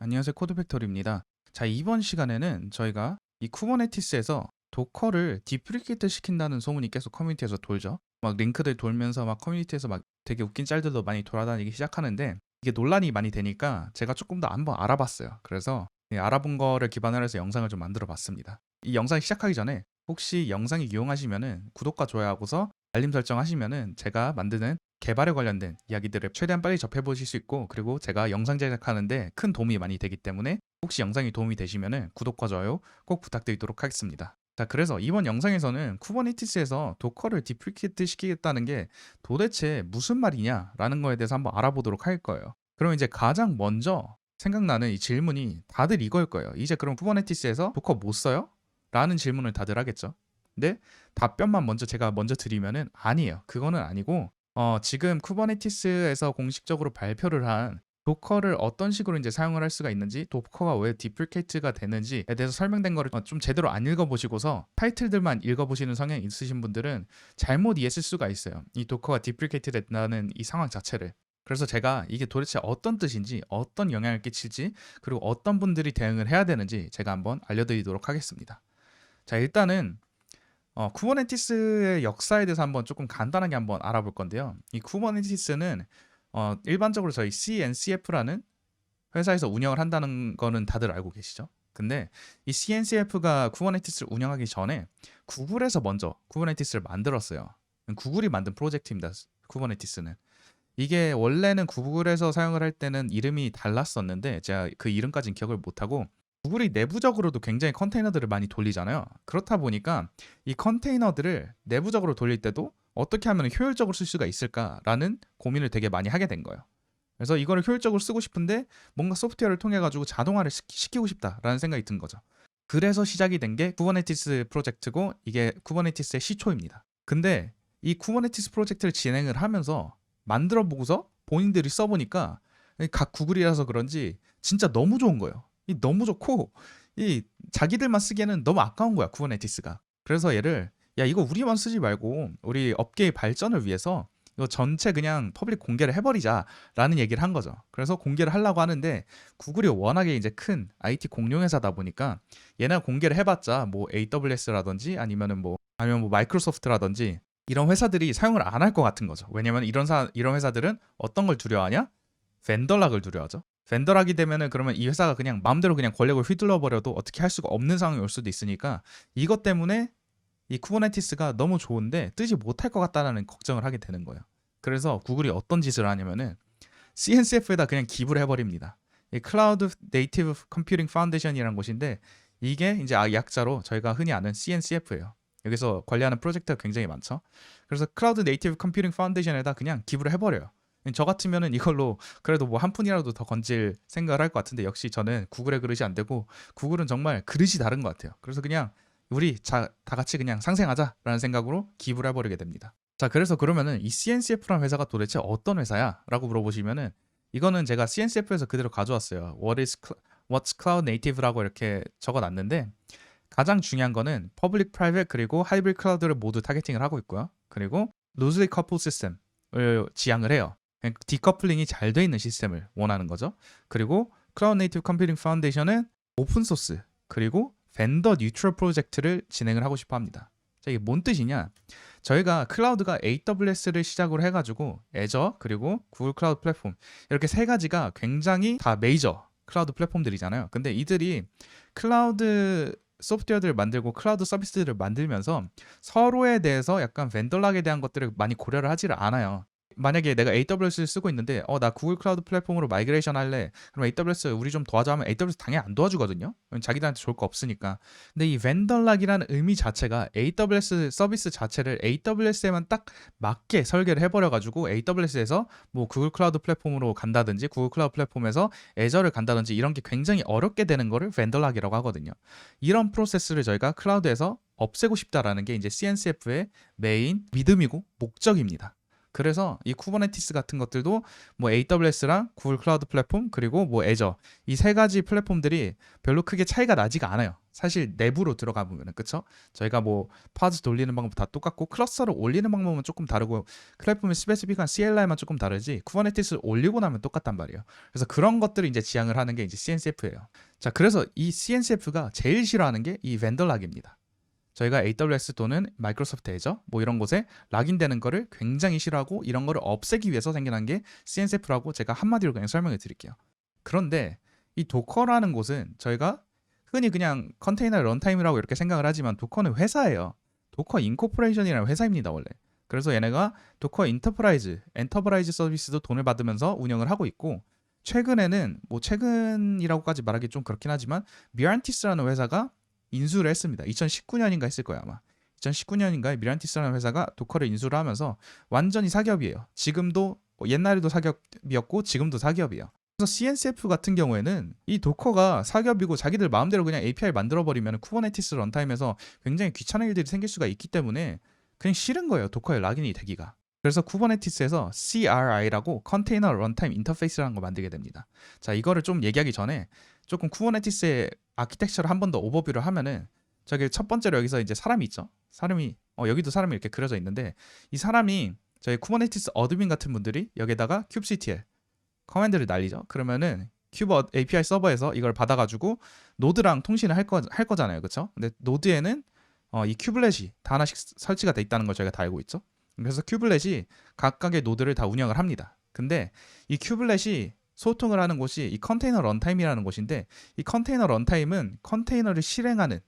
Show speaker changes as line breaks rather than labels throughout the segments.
안녕하세요. 코드팩토리입니다. 자, 이번 시간에는 저희가 이 쿠버네티스에서 도커를 디프리케이트 시킨다는 소문이 계속 커뮤니티에서 돌죠. 막 링크들 돌면서 막 커뮤니티에서 막 되게 웃긴 짤들도 많이 돌아다니기 시작하는데 이게 논란이 많이 되니까 제가 조금 더 한번 알아봤어요. 그래서 알아본 거를 기반으로 해서 영상을 좀 만들어 봤습니다. 이 영상 시작하기 전에 혹시 영상이 유용하시면은 구독과 좋아요하고서 알림 설정하시면은 제가 만드는 개발에 관련된 이야기들을 최대한 빨리 접해보실 수 있고, 그리고 제가 영상 제작하는데 큰 도움이 많이 되기 때문에 혹시 영상이 도움이 되시면은 구독과 좋아요 꼭 부탁드리도록 하겠습니다. 자, 그래서 이번 영상에서는 쿠버네티스에서 도커를 디프리케이트 시키겠다는 게 도대체 무슨 말이냐라는 거에 대해서 한번 알아보도록 할 거예요. 그럼 이제 가장 먼저 생각나는 이 질문이 다들 이걸 거예요. 이제 그럼 쿠버네티스에서 도커 못 써요? 라는 질문을 다들 하겠죠. 근데 답변만 먼저 제가 먼저 드리면은 아니에요. 그거는 아니고 지금 쿠버네티스에서 공식적으로 발표를 한 도커를 어떤 식으로 이제 사용을 할 수가 있는지, 도커가 왜 디프리케이트가 되는지에 대해서 설명된 거를 좀 제대로 안 읽어보시고서 타이틀들만 읽어보시는 성향이 있으신 분들은 잘못 이해했을 수가 있어요. 이 도커가 디프리케이트 된다는 이 상황 자체를. 그래서 제가 이게 도대체 어떤 뜻인지, 어떤 영향을 끼칠지, 그리고 어떤 분들이 대응을 해야 되는지 제가 한번 알려드리도록 하겠습니다. 자, 일단은 쿠버네티스의 역사에 대해서 한번 조금 간단하게 한번 알아볼 건데요. 이 쿠버네티스는 일반적으로 저희 CNCF라는 회사에서 운영을 한다는 거는 다들 알고 계시죠? 근데 이 CNCF가 쿠버네티스를 운영하기 전에 구글에서 먼저 쿠버네티스를 만들었어요. 구글이 만든 프로젝트입니다. 쿠버네티스는. 이게 원래는 구글에서 사용을 할 때는 이름이 달랐었는데 제가 그 이름까지는 기억을 못하고, 구글이 내부적으로도 굉장히 컨테이너들을 많이 돌리잖아요. 그렇다 보니까 이 컨테이너들을 내부적으로 돌릴 때도 어떻게 하면 효율적으로 쓸 수가 있을까라는 고민을 되게 많이 하게 된 거예요. 그래서 이거를 효율적으로 쓰고 싶은데 뭔가 소프트웨어를 통해 가지고 자동화를 시키고 싶다라는 생각이 든 거죠. 그래서 시작이 된 게 쿠버네티스 프로젝트고, 이게 쿠버네티스의 시초입니다. 근데 이 쿠버네티스 프로젝트를 진행을 하면서 만들어 보고서 본인들이 써보니까 각 구글이라서 그런지 진짜 너무 좋은 거예요. 이 너무 좋고 이 자기들만 쓰기에는 너무 아까운 거야, 쿠버네티스가. 그래서 얘를 야, 이거 우리만 쓰지 말고 우리 업계의 발전을 위해서 이거 전체 그냥 퍼블릭 공개를 해버리자라는 얘기를 한 거죠. 그래서 공개를 하려고 하는데 구글이 워낙에 이제 큰 IT 공룡 회사다 보니까 얘네가 공개를 해봤자 뭐 AWS라든지 아니면 뭐 마이크로소프트라든지 이런 회사들이 사용을 안 할 것 같은 거죠. 왜냐면 이런 회사들은 어떤 걸 두려워하냐? 벤더락을 두려워하죠. 벤더락이 되면은 그러면 이 회사가 그냥 마음대로 그냥 권력을 휘둘러 버려도 어떻게 할 수가 없는 상황이 올 수도 있으니까, 이것 때문에 이 쿠버네티스가 너무 좋은데 뜨지 못할 것 같다라는 걱정을 하게 되는 거예요. 그래서 구글이 어떤 짓을 하냐면은 CNCF에다 그냥 기부를 해버립니다. 이 클라우드 네이티브 컴퓨팅 파운데이션이라는 곳인데, 이게 이제 약자로 저희가 흔히 아는 CNCF예요. 여기서 관리하는 프로젝트가 굉장히 많죠. 그래서 클라우드 네이티브 컴퓨팅 파운데이션에다 그냥 기부를 해버려요. 저 같으면은 이걸로 그래도 뭐 한 푼이라도 더 건질 생각을 할 것 같은데, 역시 저는 구글의 그릇이 안 되고 구글은 정말 그릇이 다른 것 같아요. 그래서 그냥 우리 다 같이 그냥 상생하자라는 생각으로 기부를 해버리게 됩니다. 자, 그래서 그러면은 이 CNCF라는 회사가 도대체 어떤 회사야? 라고 물어보시면은, 이거는 제가 CNCF에서 그대로 가져왔어요. What's Cloud Native라고 이렇게 적어놨는데, 가장 중요한 거는 퍼블릭, 프라이빗 그리고 하이브리드 클라우드를 모두 타겟팅을 하고 있고요. 그리고 루즈리 커플 시스템을 지향을 해요. 디커플링이 잘 돼 있는 시스템을 원하는 거죠. 그리고 클라우드 네이티브 컴퓨팅 파운데이션은 오픈 소스 그리고 벤더 뉴트럴 프로젝트를 진행을 하고 싶어 합니다. 자, 이게 뭔 뜻이냐? 저희가 클라우드가 AWS를 시작으로 해가지고 애저 그리고 구글 클라우드 플랫폼, 이렇게 세 가지가 굉장히 다 메이저 클라우드 플랫폼들이잖아요. 근데 이들이 클라우드 소프트웨어들을 만들고 클라우드 서비스들을 만들면서 서로에 대해서 약간 벤더락에 대한 것들을 많이 고려를 하지를 않아요. 만약에 내가 AWS를 쓰고 있는데 나 구글 클라우드 플랫폼으로 마이그레이션 할래. 그럼 AWS 우리 좀 도와줘 하면 AWS 당연히 안 도와주거든요. 자기들한테 좋을 거 없으니까. 근데 이 벤더락이라는 의미 자체가 AWS 서비스 자체를 AWS에만 딱 맞게 설계를 해버려가지고 AWS에서 뭐 구글 클라우드 플랫폼으로 간다든지 구글 클라우드 플랫폼에서 애저를 간다든지 이런 게 굉장히 어렵게 되는 거를 벤더락이라고 하거든요. 이런 프로세스를 저희가 클라우드에서 없애고 싶다라는 게 이제 CNCF의 메인 믿음이고 목적입니다. 그래서 이 쿠버네티스 같은 것들도 뭐 AWS랑 구글 클라우드 플랫폼 그리고 뭐 애저 이 세 가지 플랫폼들이 별로 크게 차이가 나지가 않아요. 사실 내부로 들어가 보면은 그쵸? 저희가 뭐 파즈 돌리는 방법 다 똑같고 클러스터를 올리는 방법은 조금 다르고 플랫폼의 스페시픽한 CLI만 조금 다르지 쿠버네티스를 올리고 나면 똑같단 말이에요. 그래서 그런 것들을 이제 지향을 하는 게 이제 CNCF예요. 자, 그래서 이 CNCF가 제일 싫어하는 게 이 벤더 락입니다. 저희가 AWS 또는 마이크로소프트 애저 뭐 이런 곳에 락인되는 거를 굉장히 싫어하고 이런 거를 없애기 위해서 생겨난 게 CNCF라고 제가 한마디로 그냥 설명해 드릴게요. 그런데 이 도커라는 곳은 저희가 흔히 그냥 컨테이너 런타임이라고 이렇게 생각을 하지만 도커는 회사예요. 도커 인코퍼레이션이라는 회사입니다, 원래. 그래서 얘네가 도커 엔터프라이즈 서비스도 돈을 받으면서 운영을 하고 있고 최근에는 뭐 최근이라고까지 말하기 좀 그렇긴 하지만 미란티스라는 회사가 인수를 했습니다. 2019년인가 했을 거예요 아마. 2019년인가에 미란티스라는 회사가 도커를 인수를 하면서 완전히 사기업이에요. 지금도 옛날에도 사기업이었고 지금도 사기업이에요. 그래서 CNCF 같은 경우에는 이 도커가 사기업이고 자기들 마음대로 그냥 API 만들어버리면 쿠버네티스 런타임에서 굉장히 귀찮은 일들이 생길 수가 있기 때문에 그냥 싫은 거예요. 도커의 락인이 되기가. 그래서 쿠버네티스에서 CRI라고 컨테이너 런타임 인터페이스라는 걸 만들게 됩니다. 자, 이거를 좀 얘기하기 전에 조금 쿠버네티스의 아키텍처를 한 번 더 오버뷰를 하면은 저기 첫 번째로 여기서 이제 사람이 있죠. 사람이 여기도 사람이 이렇게 그려져 있는데 이 사람이 저희 쿠버네티스 어드민 같은 분들이 여기다가 kubectl 커맨드를 날리죠. 그러면은 큐브 API 서버에서 이걸 받아가지고 노드랑 통신을 할 거잖아요, 그렇죠? 근데 노드에는 이 큐블렛이 다 하나씩 설치가 돼 있다는 걸 저희가 다 알고 있죠. 그래서 큐블렛이 각각의 노드를 다 운영을 합니다. 근데 이 큐블렛이 소통을 하는 곳이 이 컨테이너 런타임이라는 곳인데 이 컨테이너 런타임은 컨테이너를 실행하는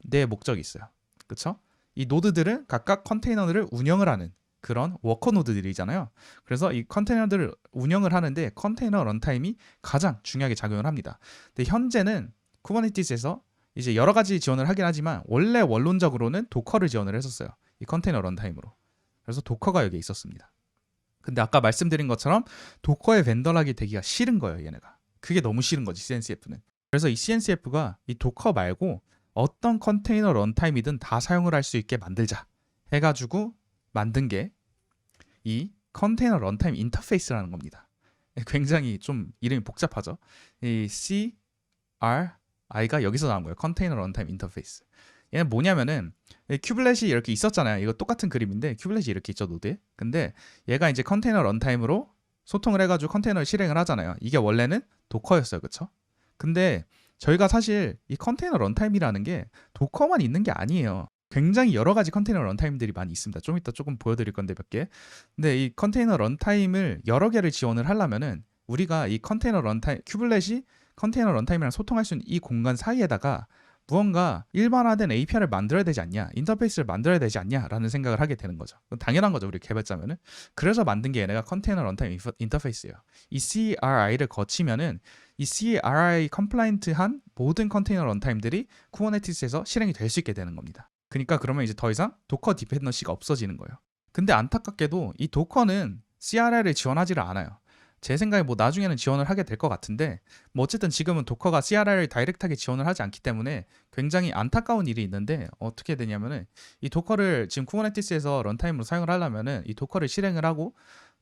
데 목적이 있어요. 그렇죠? 이 노드들은 각각 컨테이너를 운영을 하는 그런 워커 노드들이잖아요. 그래서 이 컨테이너들을 운영을 하는데 컨테이너 런타임이 가장 중요하게 작용을 합니다. 근데 현재는 쿠버네티스에서 이제 여러 가지 지원을 하긴 하지만 원래 원론적으로는 도커를 지원을 했었어요. 이 컨테이너 런타임으로. 그래서 도커가 여기에 있었습니다. 근데 아까 말씀드린 것처럼 도커의 벤더락이 되기가 싫은 거예요, 얘네가. 그게 너무 싫은 거지, CNCF는. 그래서 이 CNCF가 이 도커 말고 어떤 컨테이너 런타임이든 다 사용을 할 수 있게 만들자 해가지고 만든 게 이 컨테이너 런타임 인터페이스라는 겁니다. 굉장히 좀 이름이 복잡하죠. 이 CRI가 여기서 나온 거예요. 컨테이너 런타임 인터페이스. 얘는 뭐냐면은 큐블렛이 이렇게 있었잖아요. 이거 똑같은 그림인데 큐블렛이 이렇게 있죠, 노드에. 근데 얘가 이제 컨테이너 런타임으로 소통을 해가지고 컨테이너를 실행을 하잖아요. 이게 원래는 도커였어요, 그렇죠? 근데 저희가 사실 이 컨테이너 런타임이라는 게 도커만 있는 게 아니에요. 굉장히 여러 가지 컨테이너 런타임들이 많이 있습니다. 좀 이따 조금 보여드릴 건데 몇 개. 근데 이 컨테이너 런타임을 여러 개를 지원을 하려면은 우리가 이 컨테이너 런타임 큐블렛이 컨테이너 런타임이랑 소통할 수 있는 이 공간 사이에다가 무언가 일반화된 API를 만들어야 되지 않냐, 인터페이스를 만들어야 되지 않냐라는 생각을 하게 되는 거죠. 당연한 거죠, 우리 개발자면은. 그래서 만든 게 얘네가 컨테이너 런타임 인터페이스예요. 이 CRI를 거치면은 이 CRI 컴플라이언트한 모든 컨테이너 런타임들이 쿠버네티스에서 실행이 될 수 있게 되는 겁니다. 그러니까 그러면 이제 더 이상 도커 디펜던시가 없어지는 거예요. 근데 안타깝게도 이 도커는 CRI를 지원하지를 않아요. 제 생각에 뭐 나중에는 지원을 하게 될 것 같은데 뭐 어쨌든 지금은 도커가 CRI를 다이렉트하게 지원을 하지 않기 때문에 굉장히 안타까운 일이 있는데 어떻게 되냐면은 이 도커를 지금 쿠버네티스에서 런타임으로 사용을 하려면은 이 도커를 실행을 하고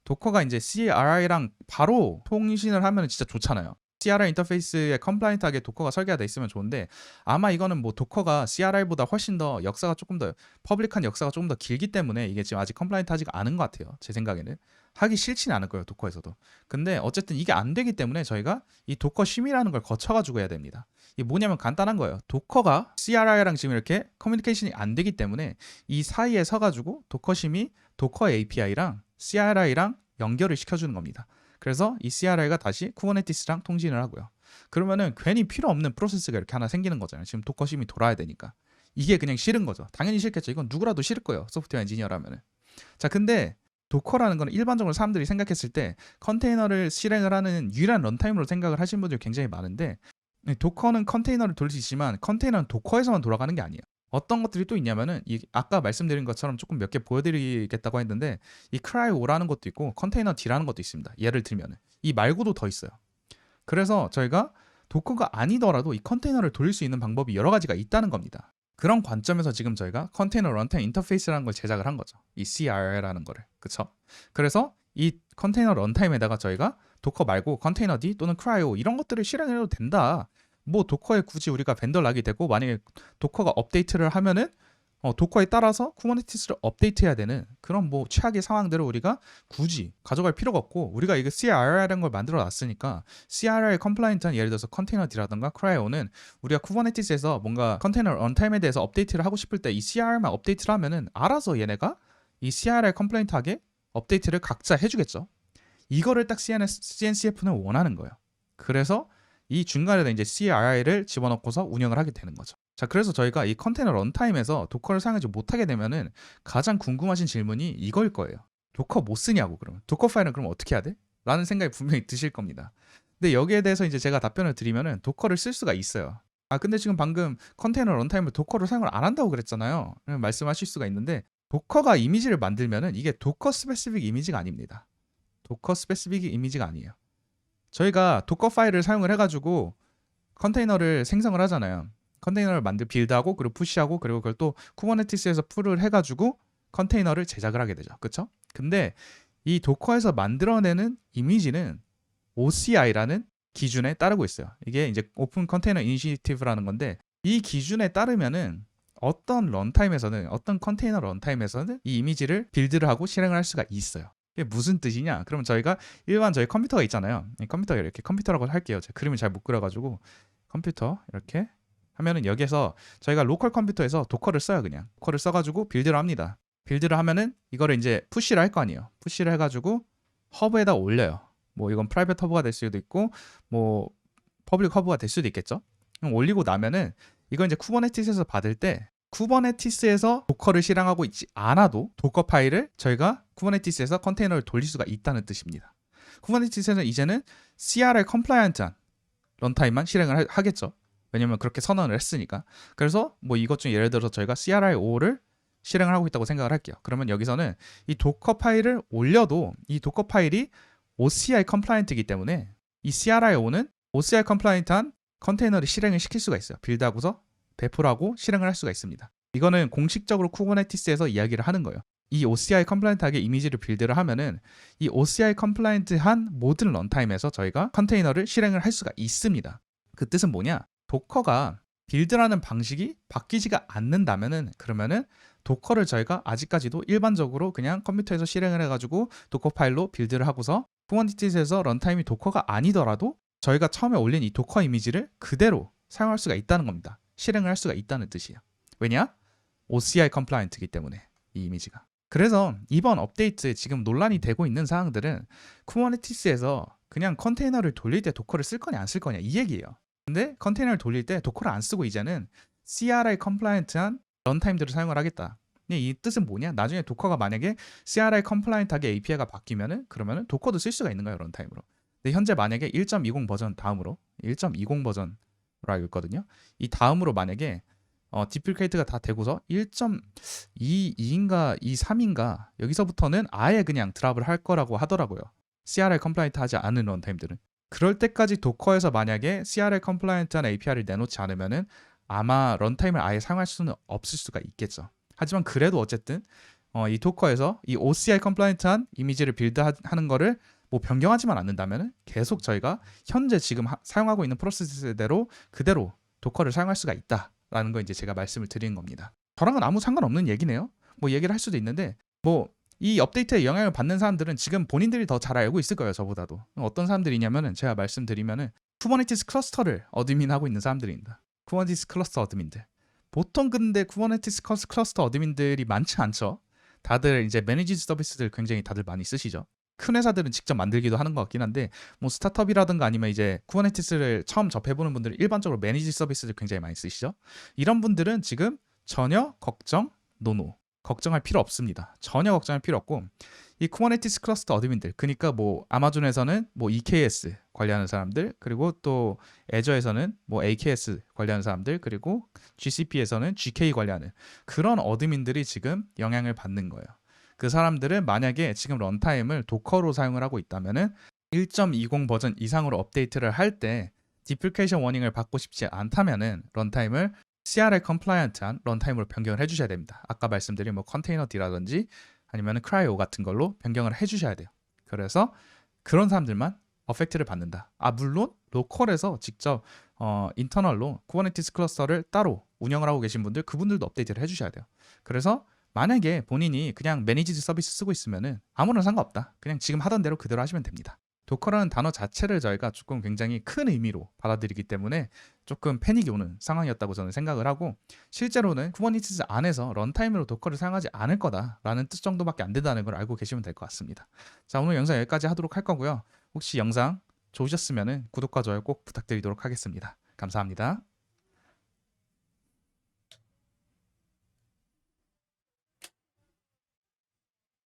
도커가 이제 CRI랑 바로 통신을 하면 진짜 좋잖아요. CRI 인터페이스에 컴플라이언트하게 도커가 설계가 돼 있으면 좋은데 아마 이거는 뭐 도커가 CRI보다 훨씬 더 역사가 조금 더 퍼블릭한 역사가 조금 더 길기 때문에 이게 지금 아직 컴플라이언트하지가 않은 것 같아요. 제 생각에는 하기 싫지는 않을 거예요, 도커에서도. 근데 어쨌든 이게 안 되기 때문에 저희가 이 도커 심의라는 걸 거쳐가지고 해야 됩니다. 이게 뭐냐면 간단한 거예요. 도커가 CRI랑 지금 이렇게 커뮤니케이션이 안 되기 때문에 이 사이에 서가지고 도커 심의, 도커 API랑 CRI랑 연결을 시켜주는 겁니다. 그래서 이 CRI가 다시 쿠버네티스랑 통신을 하고요. 그러면은 괜히 필요 없는 프로세스가 이렇게 하나 생기는 거잖아요. 지금 도커 심이 돌아야 되니까. 이게 그냥 싫은 거죠. 당연히 싫겠죠. 이건 누구라도 싫을 거예요. 소프트웨어 엔지니어라면은. 자, 근데 도커라는 건 일반적으로 사람들이 생각했을 때 컨테이너를 실행을 하는 유일한 런타임으로 생각을 하시는 분들이 굉장히 많은데 도커는 컨테이너를 돌릴 수 있지만 컨테이너는 도커에서만 돌아가는 게 아니에요. 어떤 것들이 또 있냐면은 이 아까 말씀드린 것처럼 조금 몇 개 보여드리겠다고 했는데 이 CRI-O라는 것도 있고 컨테이너 D라는 것도 있습니다. 예를 들면은 이 말고도 더 있어요. 그래서 저희가 도커가 아니더라도 이 컨테이너를 돌릴 수 있는 방법이 여러 가지가 있다는 겁니다. 그런 관점에서 지금 저희가 컨테이너 런타임 인터페이스라는 걸 제작을 한 거죠. 이 CRI라는 거를. 그쵸? 그래서 이 컨테이너 런타임에다가 저희가 도커 말고 컨테이너 D 또는 크라이오 이런 것들을 실행해도 된다. 뭐 도커에 굳이 우리가 벤더 락이 되고 만약에 도커가 업데이트를 하면은 도커에 따라서 쿠버네티스를 업데이트해야 되는 그런 뭐 최악의 상황들을 우리가 굳이 가져갈 필요가 없고, 우리가 이거 CRI라는 걸 만들어 놨으니까 CRI 컴플라이언트한 예를 들어서 컨테이너 D라든가 크라이오는 우리가 쿠버네티스에서 뭔가 컨테이너 런타임에 대해서 업데이트를 하고 싶을 때 이 CRI만 업데이트를 하면은 알아서 얘네가 이 CRI 컴플레인트하게 업데이트를 각자 해주겠죠. 이거를 딱 CNCF는 원하는 거예요. 그래서 이 중간에다 이제 CRI를 집어넣고서 운영을 하게 되는 거죠. 자, 그래서 저희가 이 컨테이너 런타임에서 도커를 사용하지 못하게 되면은 가장 궁금하신 질문이 이거일 거예요. 도커 못 쓰냐고. 그러면 도커 파일은 그럼 어떻게 해야 돼? 라는 생각이 분명히 드실 겁니다. 근데 여기에 대해서 이제 제가 답변을 드리면은 도커를 쓸 수가 있어요. 근데 지금 방금 컨테이너 런타임을 도커로 사용을 안 한다고 그랬잖아요. 말씀하실 수가 있는데, 도커가 이미지를 만들면은 이게 도커 스페시픽 이미지가 아닙니다. 도커 스페시픽 이미지가 아니에요. 저희가 도커 파일을 사용을 해가지고 컨테이너를 생성을 하잖아요. 컨테이너를 빌드하고 그리고 푸시하고 그리고 그걸 또 쿠버네티스에서 풀을 해가지고 컨테이너를 제작을 하게 되죠. 그쵸? 근데 이 도커에서 만들어내는 이미지는 OCI라는 기준에 따르고 있어요. 이게 이제 오픈 컨테이너 이니시티브라는 건데, 이 기준에 따르면은 어떤 런타임에서는, 어떤 컨테이너 런타임에서는 이 이미지를 빌드를 하고 실행을 할 수가 있어요. 이게 무슨 뜻이냐? 그러면 저희가 일반 저희 컴퓨터가 있잖아요. 컴퓨터가 이렇게 컴퓨터라고 할게요. 제가 그림을 잘 못 그려가지고 컴퓨터 이렇게 하면은 여기에서 저희가 로컬 컴퓨터에서 도커를 써요. 그냥 도커를 써가지고 빌드를 합니다. 빌드를 하면은 이거를 이제 푸시를 할 거 아니에요. 푸시를 해가지고 허브에다 올려요. 뭐 이건 프라이빗 허브가 될 수도 있고 뭐 퍼블릭 허브가 될 수도 있겠죠. 그럼 올리고 나면은 이거 이제 쿠버네티스에서 받을 때 쿠버네티스에서 도커를 실행하고 있지 않아도 도커 파일을 저희가 쿠버네티스에서 컨테이너를 돌릴 수가 있다는 뜻입니다. 쿠버네티스에서는 이제는 CRI 컴플라이언트한 런타임만 실행을 하겠죠. 왜냐면 그렇게 선언을 했으니까. 그래서 뭐 이것 중 예를 들어서 저희가 CRI5를 실행을 하고 있다고 생각을 할게요. 그러면 여기서는 이 도커 파일을 올려도 이 도커 파일이 OCI 컴플라이언트이기 때문에 이 CRI5는 OCI 컴플라이언트한 컨테이너를 실행을 시킬 수가 있어요. 빌드하고서 배포를 하고 실행을 할 수가 있습니다. 이거는 공식적으로 쿠버네티스에서 이야기를 하는 거예요. 이 OCI 컴플라이언트하게 이미지를 빌드를 하면은 이 OCI 컴플라이언트한 모든 런타임에서 저희가 컨테이너를 실행을 할 수가 있습니다. 그 뜻은 뭐냐? 도커가 빌드라는 방식이 바뀌지가 않는다면은, 그러면은 도커를 저희가 아직까지도 일반적으로 그냥 컴퓨터에서 실행을 해가지고 도커 파일로 빌드를 하고서 쿠버네티스에서 런타임이 도커가 아니더라도 저희가 처음에 올린 이 도커 이미지를 그대로 사용할 수가 있다는 겁니다. 실행을 할 수가 있다는 뜻이에요. 왜냐? OCI 컴플라이언트이기 때문에 이 이미지가. 그래서 이번 업데이트에 지금 논란이 되고 있는 사항들은 쿠버네티스에서 그냥 컨테이너를 돌릴 때 도커를 쓸 거냐 안 쓸 거냐 이 얘기예요. 근데 컨테이너를 돌릴 때 도커를 안 쓰고 이제는 CRI 컴플라이언트한 런타임들을 사용을 하겠다. 이 뜻은 뭐냐? 나중에 도커가 만약에 CRI 컴플라이언트하게 API가 바뀌면은 그러면은 도커도 쓸 수가 있는 거예요, 런타임으로. 근데 현재 만약에 1.20 버전 다음으로 1.20 버전으로 알고 있거든요. 이 다음으로 만약에 디플리케이트가 다 되고서 1.22인가 23인가 여기서부터는 아예 그냥 드랍을 할 거라고 하더라고요. CRI 컴플라이언트 하지 않은 런타임들은. 그럴 때까지 도커에서 만약에 CRI 컴플라이언트한 API를 내놓지 않으면은 아마 런타임을 아예 사용할 수는 없을 수가 있겠죠. 하지만 그래도 어쨌든 이 도커에서 이 OCI 컴플라이언트한 이미지를 빌드하는 거를 뭐 변경하지만 않는다면은 계속 저희가 현재 지금 사용하고 있는 프로세스대로 그대로 도커를 사용할 수가 있다라는 거 이제 제가 말씀을 드리는 겁니다. 저랑은 아무 상관없는 얘기네요. 뭐 얘기를 할 수도 있는데 뭐 이 업데이트에 영향을 받는 사람들은 지금 본인들이 더 잘 알고 있을 거예요. 저보다도. 어떤 사람들이냐면은 제가 말씀드리면은 쿠버네티스 클러스터를 어드민하고 있는 사람들입니다. 쿠버네티스 클러스터 어드민들. 보통 근데 쿠버네티스 클러스터 어드민들이 많지 않죠. 다들 이제 매니지드 서비스들 굉장히 다들 많이 쓰시죠. 큰 회사들은 직접 만들기도 하는 것 같긴 한데 뭐 스타트업이라든가 아니면 이제 쿠버네티스를 처음 접해보는 분들은 일반적으로 매니지드 서비스를 굉장히 많이 쓰시죠. 이런 분들은 지금 전혀 걱정할 필요 없습니다. 전혀 걱정할 필요 없고, 이 쿠버네티스 클러스터 어드민들, 그러니까 뭐 아마존에서는 뭐 EKS 관리하는 사람들, 그리고 또 애저에서는 뭐 AKS 관리하는 사람들, 그리고 GCP에서는 GK 관리하는 그런 어드민들이 지금 영향을 받는 거예요. 그 사람들은 만약에 지금 런타임을 도커로 사용을 하고 있다면은 1.20 버전 이상으로 업데이트를 할 때 디플리케이션 워닝을 받고 싶지 않다면은 런타임을 CRL 컴플라이언트한 런타임으로 변경을 해주셔야 됩니다. 아까 말씀드린 뭐 컨테이너D라든지 아니면 크라이오 같은 걸로 변경을 해주셔야 돼요. 그래서 그런 사람들만 어펙트를 받는다. 물론 로컬에서 직접 인터널로 쿠버네티스 클러스터를 따로 운영을 하고 계신 분들, 그분들도 업데이트를 해주셔야 돼요. 그래서 만약에 본인이 그냥 매니지드 서비스 쓰고 있으면은 아무런 상관없다. 그냥 지금 하던 대로 그대로 하시면 됩니다. 도커라는 단어 자체를 저희가 조금 굉장히 큰 의미로 받아들이기 때문에 조금 패닉이 오는 상황이었다고 저는 생각을 하고, 실제로는 쿠버네티스 안에서 런타임으로 도커를 사용하지 않을 거다라는 뜻 정도밖에 안 된다는 걸 알고 계시면 될 것 같습니다. 자, 오늘 영상 여기까지 하도록 할 거고요. 혹시 영상 좋으셨으면 구독과 좋아요 꼭 부탁드리도록 하겠습니다. 감사합니다.